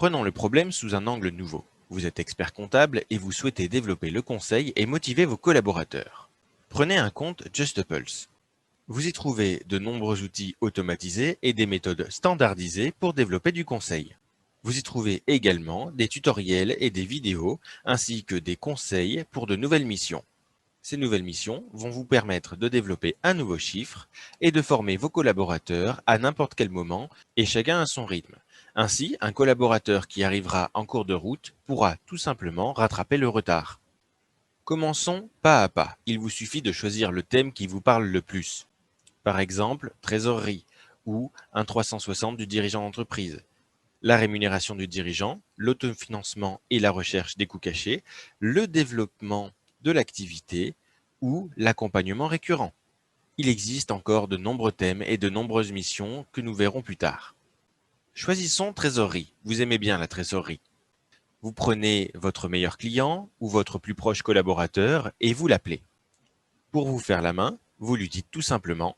Prenons le problème sous un angle nouveau. Vous êtes expert comptable et vous souhaitez développer le conseil et motiver vos collaborateurs. Prenez un compte JustApulse. Vous y trouvez de nombreux outils automatisés et des méthodes standardisées pour développer du conseil. Vous y trouvez également des tutoriels et des vidéos, ainsi que des conseils pour de nouvelles missions. Ces nouvelles missions vont vous permettre de développer un nouveau chiffre et de former vos collaborateurs à n'importe quel moment et chacun à son rythme. Ainsi, un collaborateur qui arrivera en cours de route pourra tout simplement rattraper le retard. Commençons pas à pas. Il vous suffit de choisir le thème qui vous parle le plus. Par exemple, trésorerie ou un 360 du dirigeant d'entreprise, la rémunération du dirigeant, l'autofinancement et la recherche des coûts cachés, le développement de l'activité ou l'accompagnement récurrent. Il existe encore de nombreux thèmes et de nombreuses missions que nous verrons plus tard. Choisissons trésorerie. Vous aimez bien la trésorerie. Vous prenez votre meilleur client ou votre plus proche collaborateur et vous l'appelez. Pour vous faire la main, vous lui dites tout simplement: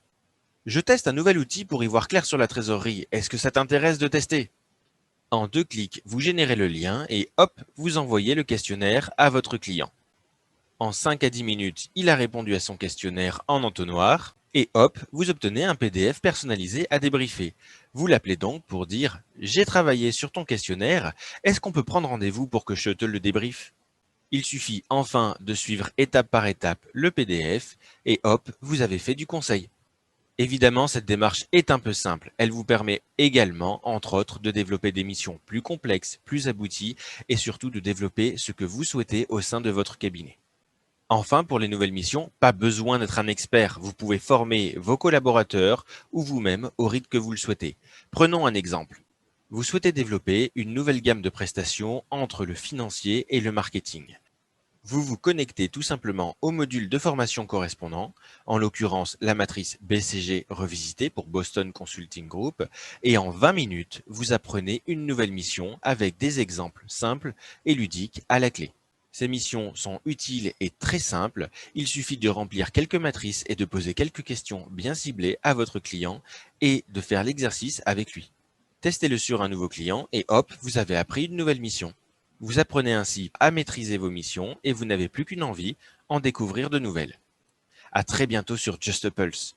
je teste un nouvel outil pour y voir clair sur la trésorerie. Est-ce que ça t'intéresse de tester? En 2 clics, vous générez le lien et hop, vous envoyez le questionnaire à votre client. En 5 à 10 minutes, il a répondu à son questionnaire en entonnoir et hop, vous obtenez un PDF personnalisé à débriefer. Vous l'appelez donc pour dire: j'ai travaillé sur ton questionnaire, est-ce qu'on peut prendre rendez-vous pour que je te le débriefe? Il suffit enfin de suivre étape par étape le PDF et hop, vous avez fait du conseil. Évidemment, cette démarche est un peu simple. Elle vous permet également, entre autres, de développer des missions plus complexes, plus abouties et surtout de développer ce que vous souhaitez au sein de votre cabinet. Enfin, pour les nouvelles missions, pas besoin d'être un expert. Vous pouvez former vos collaborateurs ou vous-même au rythme que vous le souhaitez. Prenons un exemple. Vous souhaitez développer une nouvelle gamme de prestations entre le financier et le marketing. Vous vous connectez tout simplement au module de formation correspondant, en l'occurrence la matrice BCG revisitée pour Boston Consulting Group, et en 20 minutes, vous apprenez une nouvelle mission avec des exemples simples et ludiques à la clé. Ces missions sont utiles et très simples, il suffit de remplir quelques matrices et de poser quelques questions bien ciblées à votre client et de faire l'exercice avec lui. Testez-le sur un nouveau client et hop, vous avez appris une nouvelle mission. Vous apprenez ainsi à maîtriser vos missions et vous n'avez plus qu'une envie, en découvrir de nouvelles. À très bientôt sur Just a Pulse.